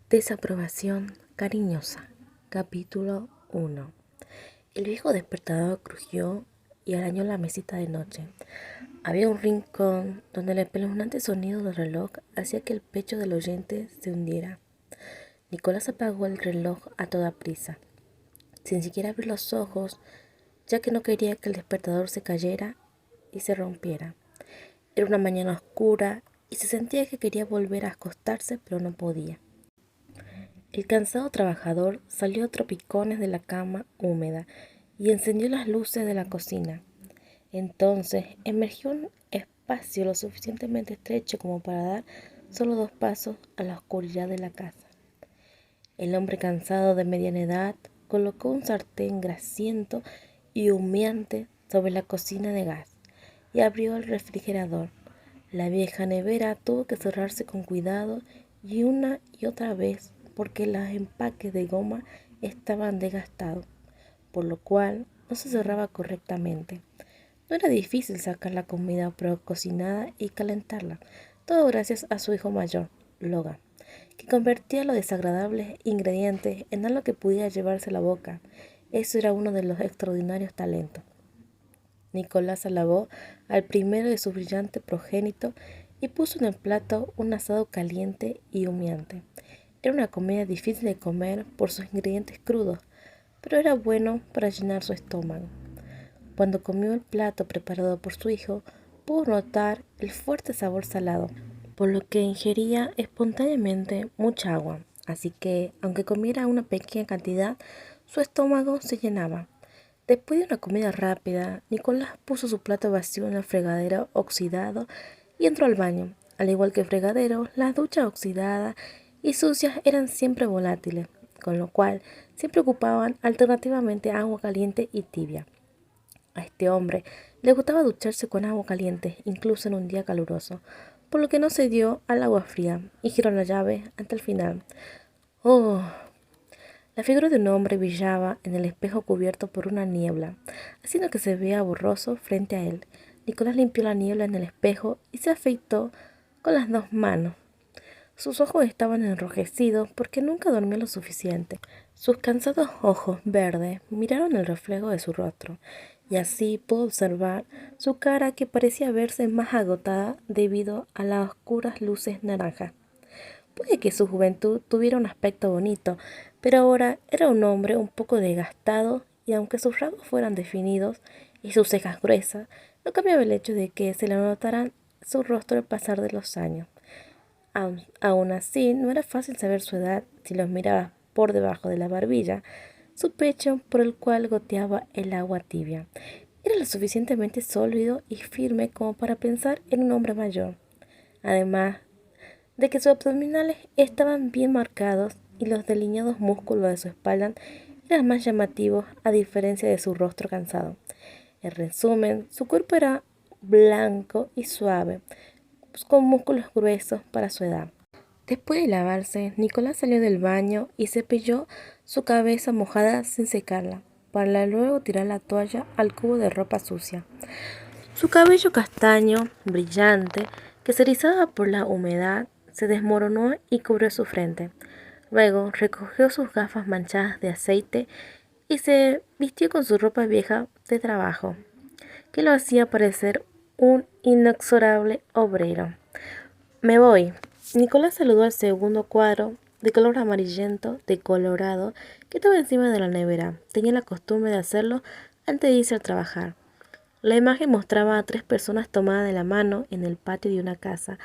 Desaprobación cariñosa. Capítulo 1. El viejo despertador crujió y arañó la mesita de noche. Había un rincón donde el espeluznante sonido del reloj hacía que el pecho del oyente se hundiera. Nicolás apagó el reloj a toda prisa, sin siquiera abrir los ojos, ya que no quería que el despertador se cayera y se rompiera. Era una mañana oscura y se sentía que quería volver a acostarse, pero no podía. El cansado trabajador salió a tropicones de la cama húmeda y encendió las luces de la cocina. Entonces emergió un espacio lo suficientemente estrecho como para dar solo 2 pasos a la oscuridad de la casa. El hombre cansado de mediana edad colocó un sartén grasiento y humeante sobre la cocina de gas y abrió el refrigerador. La vieja nevera tuvo que cerrarse con cuidado y una y otra vez porque los empaques de goma estaban desgastados, por lo cual no se cerraba correctamente. No era difícil sacar la comida cocinada y calentarla, todo gracias a su hijo mayor, Logan, que convertía los desagradables ingredientes en algo que pudiera llevarse a la boca. Eso era uno de los extraordinarios talentos. Nicolás alabó al primero de su brillante progénito y puso en el plato un asado caliente y humeante. Era una comida difícil de comer por sus ingredientes crudos, pero era bueno para llenar su estómago. Cuando comió el plato preparado por su hijo, pudo notar el fuerte sabor salado, por lo que ingería espontáneamente mucha agua, así que, aunque comiera una pequeña cantidad, su estómago se llenaba. Después de una comida rápida, Nicolás puso su plato vacío en el fregadero oxidado y entró al baño. Al igual que el fregadero, las duchas oxidadas y sucias eran siempre volátiles, con lo cual siempre ocupaban alternativamente agua caliente y tibia. A este hombre le gustaba ducharse con agua caliente, incluso en un día caluroso, por lo que no se dio al agua fría y giró la llave hasta el final. ¡Oh! La figura de un hombre brillaba en el espejo cubierto por una niebla, haciendo que se vea borroso frente a él. Nicolás limpió la niebla en el espejo y se afeitó con las 2 manos. Sus ojos estaban enrojecidos porque nunca dormía lo suficiente. Sus cansados ojos verdes miraron el reflejo de su rostro, y así pudo observar su cara que parecía verse más agotada debido a las oscuras luces naranjas. Puede que su juventud tuviera un aspecto bonito, pero ahora era un hombre un poco desgastado y aunque sus rasgos fueran definidos y sus cejas gruesas, no cambiaba el hecho de que se le notaran su rostro al pasar de los años. Aún así, no era fácil saber su edad si los miraba por debajo de la barbilla, su pecho por el cual goteaba el agua tibia. Era lo suficientemente sólido y firme como para pensar en un hombre mayor. Además de que sus abdominales estaban bien marcados y los delineados músculos de su espalda eran más llamativos a diferencia de su rostro cansado. En resumen, su cuerpo era blanco y suave, con músculos gruesos para su edad. Después de lavarse, Nicolás salió del baño y cepilló su cabeza mojada sin secarla, para luego tirar la toalla al cubo de ropa sucia. Su cabello castaño, brillante, que se erizaba por la humedad, se desmoronó y cubrió su frente. Luego recogió sus gafas manchadas de aceite y se vistió con su ropa vieja de trabajo, que lo hacía parecer un inexorable obrero. «Me voy». Nicolás saludó al segundo cuadro de color amarillento decolorado que estaba encima de la nevera. Tenía la costumbre de hacerlo antes de irse a trabajar. La imagen mostraba a 3 personas tomadas de la mano en el patio de una casa,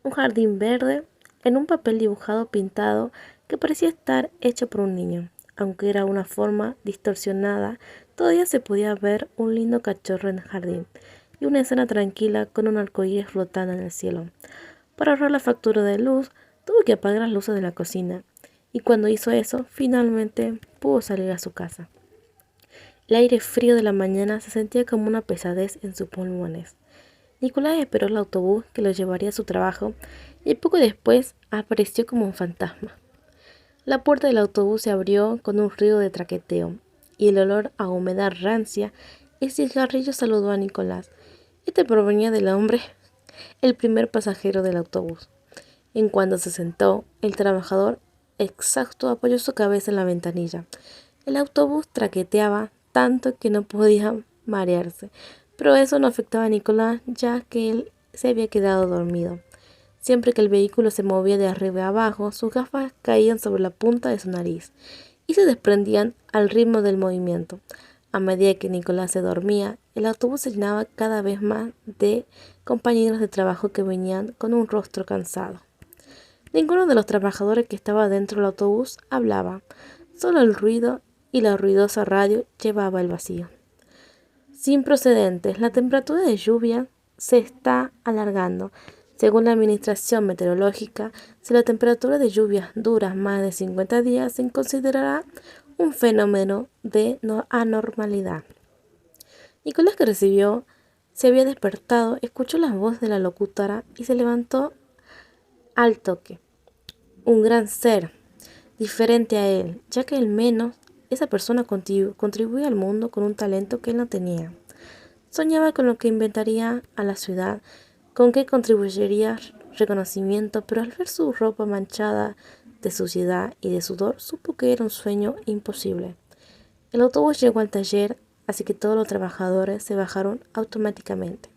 un jardín verde, en un papel dibujado pintado que parecía estar hecho por un niño. Aunque era una forma distorsionada, todavía se podía ver un lindo cachorro en el jardín y una escena tranquila con un arcoíris flotando en el cielo. Para ahorrar la factura de luz, tuvo que apagar las luces de la cocina, y cuando hizo eso, finalmente pudo salir a su casa. El aire frío de la mañana se sentía como una pesadez en sus pulmones. Nicolás esperó el autobús que lo llevaría a su trabajo y poco después apareció como un fantasma. La puerta del autobús se abrió con un ruido de traqueteo y el olor a humedad rancia y cigarrillo saludó a Nicolás. Este provenía del hombre, el primer pasajero del autobús. En cuanto se sentó, el trabajador exhausto, apoyó su cabeza en la ventanilla. El autobús traqueteaba tanto que no podía marearse, pero eso no afectaba a Nicolás, ya que él se había quedado dormido. Siempre que el vehículo se movía de arriba a abajo, sus gafas caían sobre la punta de su nariz y se desprendían al ritmo del movimiento. A medida que Nicolás se dormía, el autobús se llenaba cada vez más de compañeros de trabajo que venían con un rostro cansado. Ninguno de los trabajadores que estaba dentro del autobús hablaba, solo el ruido y la ruidosa radio llevaba el vacío. Sin precedentes, la temperatura de lluvia se está alargando. Según la Administración Meteorológica, si la temperatura de lluvias dura más de 50 días, se considerará un fenómeno de anormalidad. Nicolás, que se había despertado, escuchó la voz de la locutora y se levantó al toque. Un gran ser, diferente a él, ya que al menos esa persona contribuía al mundo con un talento que él no tenía. Soñaba con lo que inventaría a la ciudad, con qué contribuiría reconocimiento, pero al ver su ropa manchada de suciedad y de sudor, supo que era un sueño imposible. El autobús llegó al taller, así que todos los trabajadores se bajaron automáticamente.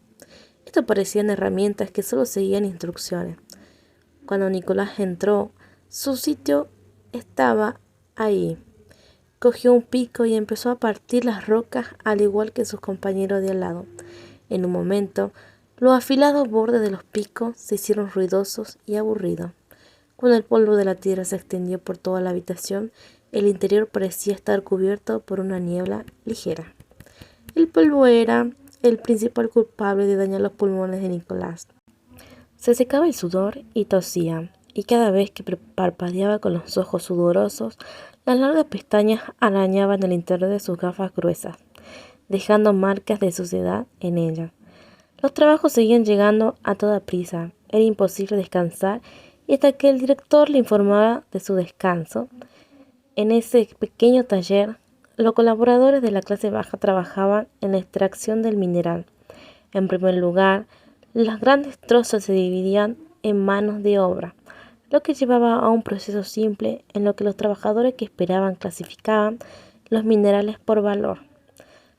Esto parecían herramientas que solo seguían instrucciones. Cuando Nicolás entró, su sitio estaba ahí. Cogió un pico y empezó a partir las rocas al igual que sus compañeros de al lado. En un momento, los afilados bordes de los picos se hicieron ruidosos y aburridos. Cuando el polvo de la tierra se extendió por toda la habitación, el interior parecía estar cubierto por una niebla ligera. El polvo era el principal culpable de dañar los pulmones de Nicolás. Se secaba el sudor y tosía, y cada vez que parpadeaba con los ojos sudorosos, las largas pestañas arañaban el interior de sus gafas gruesas, dejando marcas de suciedad en ellas. Los trabajos seguían llegando a toda prisa. Era imposible descansar y hasta que el director le informaba de su descanso. En ese pequeño taller, los colaboradores de la clase baja trabajaban en la extracción del mineral. En primer lugar, los grandes trozos se dividían en manos de obra, lo que llevaba a un proceso simple en lo que los trabajadores que esperaban clasificaban los minerales por valor.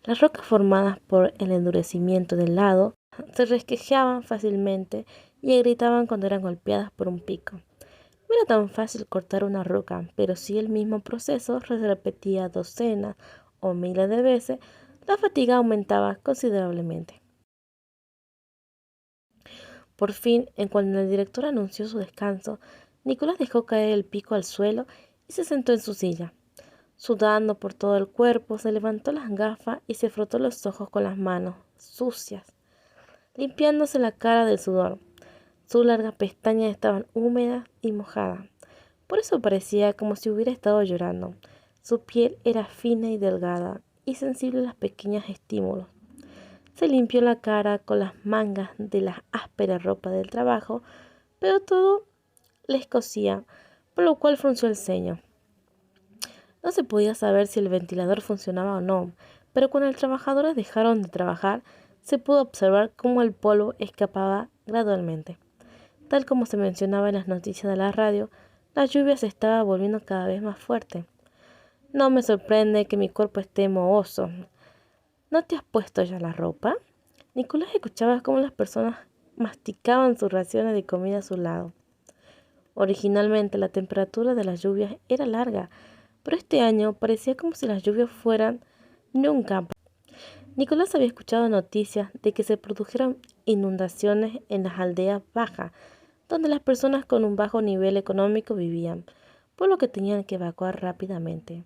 Las rocas formadas por el endurecimiento del lado se resquebrajaban fácilmente y gritaban cuando eran golpeadas por un pico. No era tan fácil cortar una roca, pero si el mismo proceso se repetía docenas o miles de veces, la fatiga aumentaba considerablemente. Por fin, en cuando el director anunció su descanso, Nicolás dejó caer el pico al suelo y se sentó en su silla. Sudando por todo el cuerpo, se levantó las gafas y se frotó los ojos con las manos sucias, limpiándose la cara del sudor. Sus largas pestañas estaban húmedas y mojadas. Por eso parecía como si hubiera estado llorando. Su piel era fina y delgada y sensible a los pequeños estímulos. Se limpió la cara con las mangas de la áspera ropa del trabajo, pero todo le escocía, por lo cual frunció el ceño. No se podía saber si el ventilador funcionaba o no, pero cuando los trabajadores dejaron de trabajar, se pudo observar cómo el polvo escapaba gradualmente. Tal como se mencionaba en las noticias de la radio, la lluvia se estaba volviendo cada vez más fuerte. No me sorprende que mi cuerpo esté mohoso. ¿No te has puesto ya la ropa? Nicolás escuchaba cómo las personas masticaban sus raciones de comida a su lado. Originalmente la temperatura de las lluvias era larga, pero este año parecía como si las lluvias fueran nunca. Nicolás había escuchado noticias de que se produjeron inundaciones en las aldeas bajas, donde las personas con un bajo nivel económico vivían, por lo que tenían que evacuar rápidamente.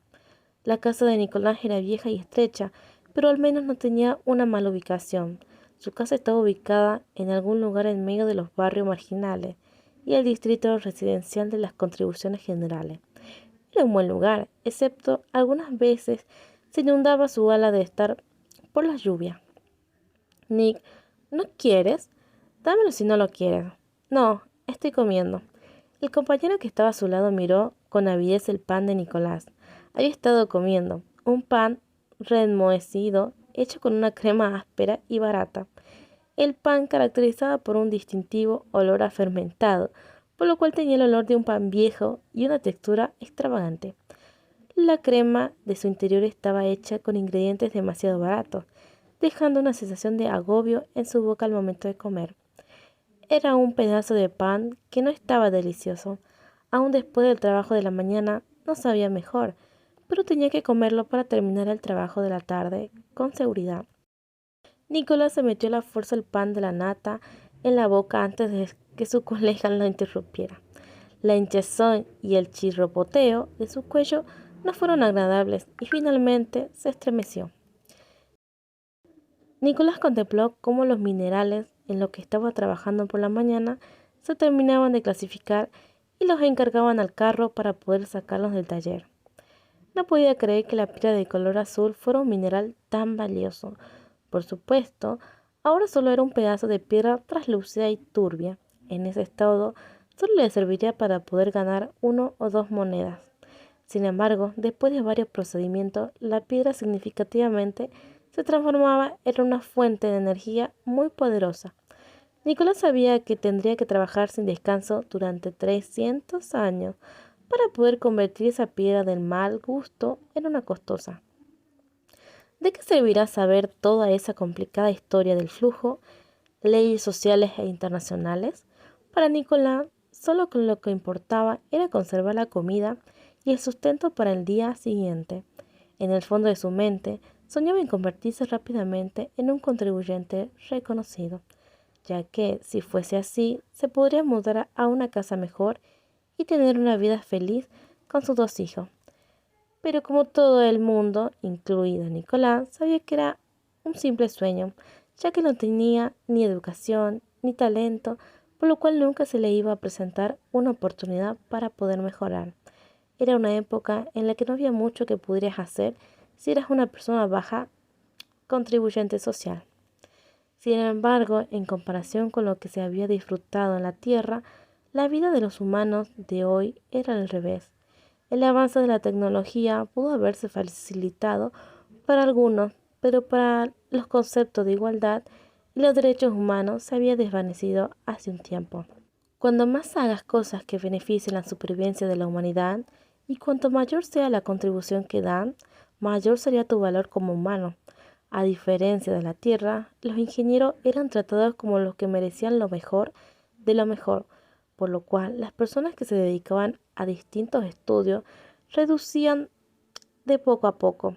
La casa de Nicolás era vieja y estrecha, pero al menos no tenía una mala ubicación. Su casa estaba ubicada en algún lugar en medio de los barrios marginales y el distrito residencial de las contribuciones generales. Era un buen lugar, excepto algunas veces se inundaba su ala de estar por la lluvia. Nick, ¿no quieres? Dámelo si no lo quieres. No, estoy comiendo. El compañero que estaba a su lado miró con avidez el pan de Nicolás. Había estado comiendo un pan remohecido hecho con una crema áspera y barata. El pan caracterizado por un distintivo olor a fermentado, por lo cual tenía el olor de un pan viejo y una textura extravagante. La crema de su interior estaba hecha con ingredientes demasiado baratos, dejando una sensación de agobio en su boca al momento de comer. Era un pedazo de pan que no estaba delicioso. Aún después del trabajo de la mañana no sabía mejor, pero tenía que comerlo para terminar el trabajo de la tarde con seguridad. Nicolás se metió a la fuerza el pan de la nata en la boca antes de que su colega lo interrumpiera. La hinchazón y el chirropoteo de su cuello no fueron agradables y finalmente se estremeció. Nicolás contempló cómo los minerales en los que estaba trabajando por la mañana se terminaban de clasificar y los encargaban al carro para poder sacarlos del taller. No podía creer que la piedra de color azul fuera un mineral tan valioso. Por supuesto, ahora solo era un pedazo de piedra traslúcida y turbia. En ese estado, solo le serviría para poder ganar 1 o 2 monedas. Sin embargo, después de varios procedimientos, la piedra significativamente se transformaba en una fuente de energía muy poderosa. Nicolás sabía que tendría que trabajar sin descanso durante 300 años para poder convertir esa piedra del mal gusto en una costosa. ¿De qué servirá saber toda esa complicada historia del flujo, leyes sociales e internacionales? Para Nicolás, solo con lo que importaba era conservar la comida y el sustento para el día siguiente. En el fondo de su mente, soñaba en convertirse rápidamente en un contribuyente reconocido, ya que, si fuese así, se podría mudar a una casa mejor y tener una vida feliz con sus 2 hijos. Pero como todo el mundo, incluido Nicolás, sabía que era un simple sueño, ya que no tenía ni educación ni talento, por lo cual nunca se le iba a presentar una oportunidad para poder mejorar. Era una época en la que no había mucho que pudieras hacer si eras una persona baja contribuyente social. Sin embargo, en comparación con lo que se había disfrutado en la Tierra, la vida de los humanos de hoy era al revés. El avance de la tecnología pudo haberse facilitado para algunos, pero para los conceptos de igualdad y los derechos humanos se había desvanecido hace un tiempo. Cuando más hagas cosas que beneficien la supervivencia de la humanidad y cuanto mayor sea la contribución que dan, mayor sería tu valor como humano. A diferencia de la Tierra, los ingenieros eran tratados como los que merecían lo mejor de lo mejor, por lo cual las personas que se dedicaban a distintos estudios reducían de poco a poco.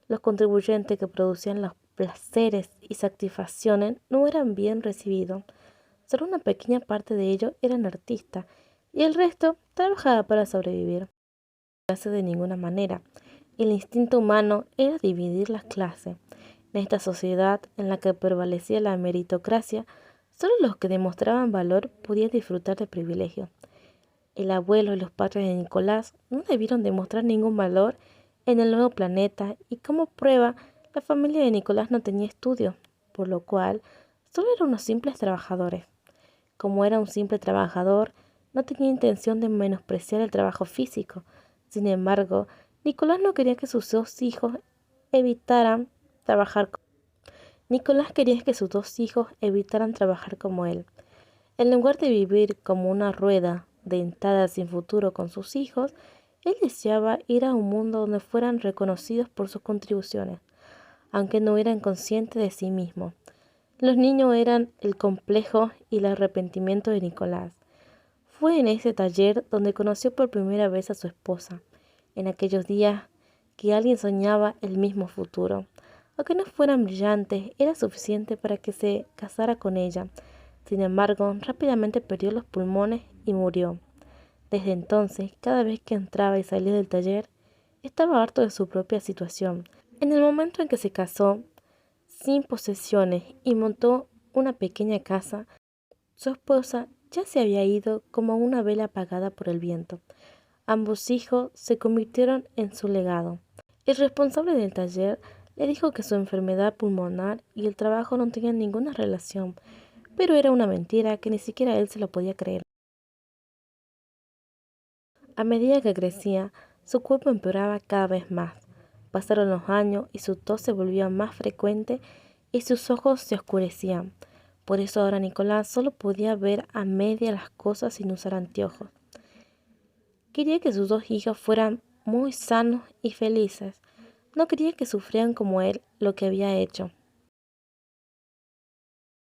Los contribuyentes que producían los placeres y satisfacciones no eran bien recibidos. Solo una pequeña parte de ellos eran artistas y el resto trabajaba para sobrevivir. No se de ninguna manera. El instinto humano era dividir las clases. En esta sociedad en la que prevalecía la meritocracia, solo los que demostraban valor podían disfrutar de privilegios. El abuelo y los padres de Nicolás no debieron demostrar ningún valor en el nuevo planeta y como prueba, la familia de Nicolás no tenía estudios, por lo cual solo eran unos simples trabajadores. Como era un simple trabajador, no tenía intención de menospreciar el trabajo físico. Sin embargo, Nicolás no quería que sus 2 hijos evitaran trabajar. Nicolás quería que sus 2 hijos evitaran trabajar como él. En lugar de vivir como una rueda dentada sin futuro con sus hijos, él deseaba ir a un mundo donde fueran reconocidos por sus contribuciones, aunque no eran conscientes de sí mismos. Los niños eran el complejo y el arrepentimiento de Nicolás. Fue en ese taller donde conoció por primera vez a su esposa. En aquellos días que alguien soñaba el mismo futuro. Aunque no fueran brillantes, era suficiente para que se casara con ella. Sin embargo, rápidamente perdió los pulmones y murió. Desde entonces, cada vez que entraba y salía del taller, estaba harto de su propia situación. En el momento en que se casó, sin posesiones, y montó una pequeña casa, su esposa ya se había ido como una vela apagada por el viento. Ambos hijos se convirtieron en su legado. El responsable del taller le dijo que su enfermedad pulmonar y el trabajo no tenían ninguna relación, pero era una mentira que ni siquiera él se lo podía creer. A medida que crecía, su cuerpo empeoraba cada vez más. Pasaron los años y su tos se volvía más frecuente y sus ojos se oscurecían. Por eso ahora Nicolás solo podía ver a media las cosas sin usar anteojos. Quería que sus dos hijos fueran muy sanos y felices. No quería que sufrieran como él lo que había hecho.